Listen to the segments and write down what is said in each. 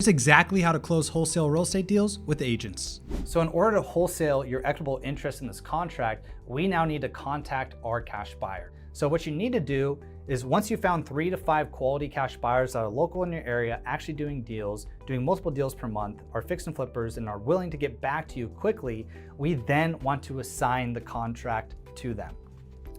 Here's exactly how to close wholesale real estate deals with agents. So in order to wholesale your equitable interest in this contract, we now need to contact our cash buyer. So what you need to do is once you've found 3 to 5 quality cash buyers that are local in your area, actually doing deals, doing multiple deals per month, are fix and flippers, and are willing to get back to you quickly, we then want to assign the contract to them.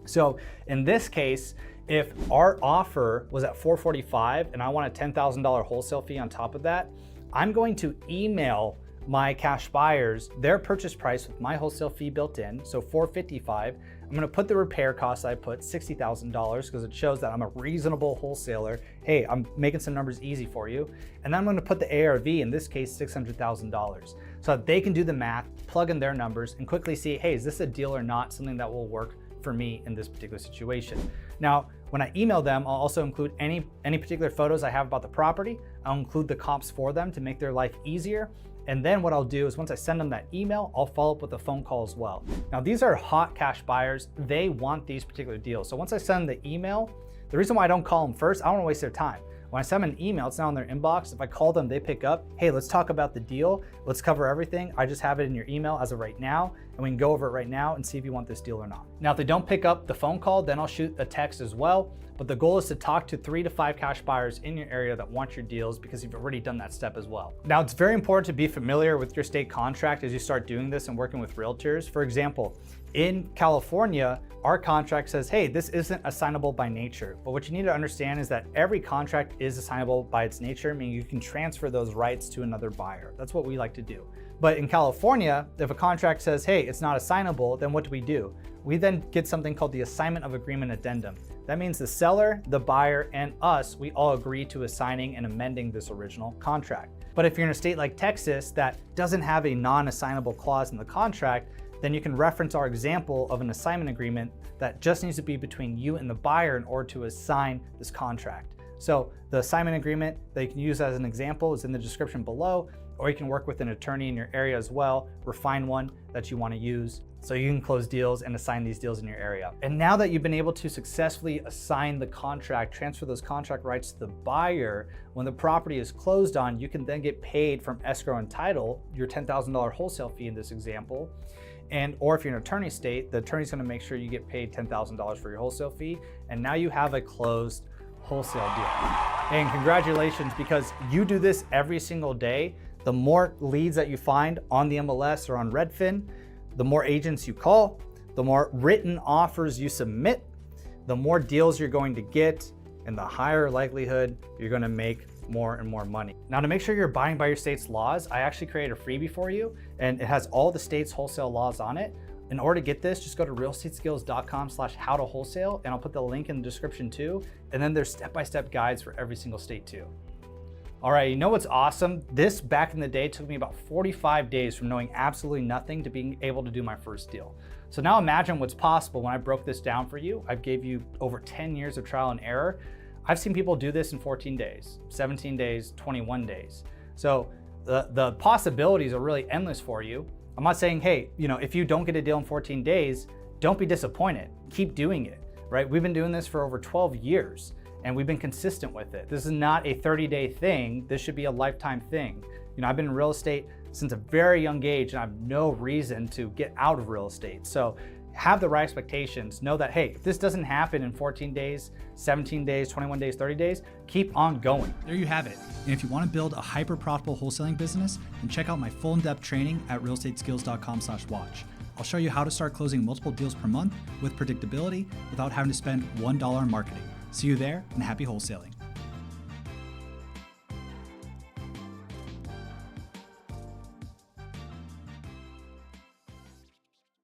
So in this case, if our offer was at $445 and I want a $10,000 wholesale fee on top of that, I'm going to email my cash buyers their purchase price with my wholesale fee built in, so $455. I'm gonna put the repair costs I put, $60,000, because it shows that I'm a reasonable wholesaler. Hey, I'm making some numbers easy for you. And then I'm gonna put the ARV, in this case, $600,000, so that they can do the math, plug in their numbers, and quickly see, hey, is this a deal or not, something that will work for me in this particular situation. Now, when I email them, I'll also include any particular photos I have about the property. I'll include the comps for them to make their life easier. And then what I'll do is once I send them that email, I'll follow up with a phone call as well. Now, these are hot cash buyers. They want these particular deals. So once I send the email, the reason why I don't call them first, I don't want to waste their time. When I send them an email, it's now in their inbox. If I call them, they pick up, hey, let's talk about the deal. Let's cover everything. I just have it in your email as of right now, and we can go over it right now and see if you want this deal or not. Now, if they don't pick up the phone call, then I'll shoot a text as well. But the goal is to talk to 3 to 5 cash buyers in your area that want your deals, because you've already done that step as well. Now, it's very important to be familiar with your state contract as you start doing this and working with realtors. For example, in California, our contract says, hey, this isn't assignable by nature. But what you need to understand is that every contract is assignable by its nature, meaning you can transfer those rights to another buyer. That's what we like to do. But in California, if a contract says, hey, it's not assignable, then what do? We then get something called the assignment of agreement addendum. That means the seller, the buyer, and us, we all agree to assigning and amending this original contract. But if you're in a state like Texas that doesn't have a non-assignable clause in the contract, then you can reference our example of an assignment agreement that just needs to be between you and the buyer in order to assign this contract. So the assignment agreement that you can use as an example is in the description below, or you can work with an attorney in your area as well, refine one that you want to use so you can close deals and assign these deals in your area. And now that you've been able to successfully assign the contract, transfer those contract rights to the buyer, when the property is closed on, you can then get paid from escrow and title, your $10,000 wholesale fee in this example. Or if you're in an attorney state, the attorney's gonna make sure you get paid $10,000 for your wholesale fee. And now you have a closed wholesale deal. And congratulations, because you do this every single day. The more leads that you find on the MLS or on Redfin, the more agents you call, the more written offers you submit, the more deals you're going to get, and the higher likelihood you're gonna make more and more money. Now, to make sure you're abiding by your state's laws, I actually created a freebie for you, and it has all the state's wholesale laws on it. In order to get this, just go to realstateskills.com/how-to-wholesale, and I'll put the link in the description too. And then there's step-by-step guides for every single state too. All right, you know what's awesome? This back in the day took me about 45 days from knowing absolutely nothing to being able to do my first deal. So now imagine what's possible when I broke this down for you. I gave you over 10 years of trial and error. I've seen people do this in 14 days, 17 days, 21 days. So the possibilities are really endless for you. I'm not saying, hey, if you don't get a deal in 14 days, don't be disappointed. Keep doing it, right? We've been doing this for over 12 years and we've been consistent with it. This is not a 30-day thing. This should be a lifetime thing. I've been in real estate since a very young age and I have no reason to get out of real estate. So have the right expectations. Know that, hey, if this doesn't happen in 14 days, 17 days, 21 days, 30 days, keep on going. There you have it. And if you want to build a hyper-profitable wholesaling business, then check out my full in-depth training at realstateskills.com/watch. I'll show you how to start closing multiple deals per month with predictability without having to spend $1 on marketing. See you there, and happy wholesaling.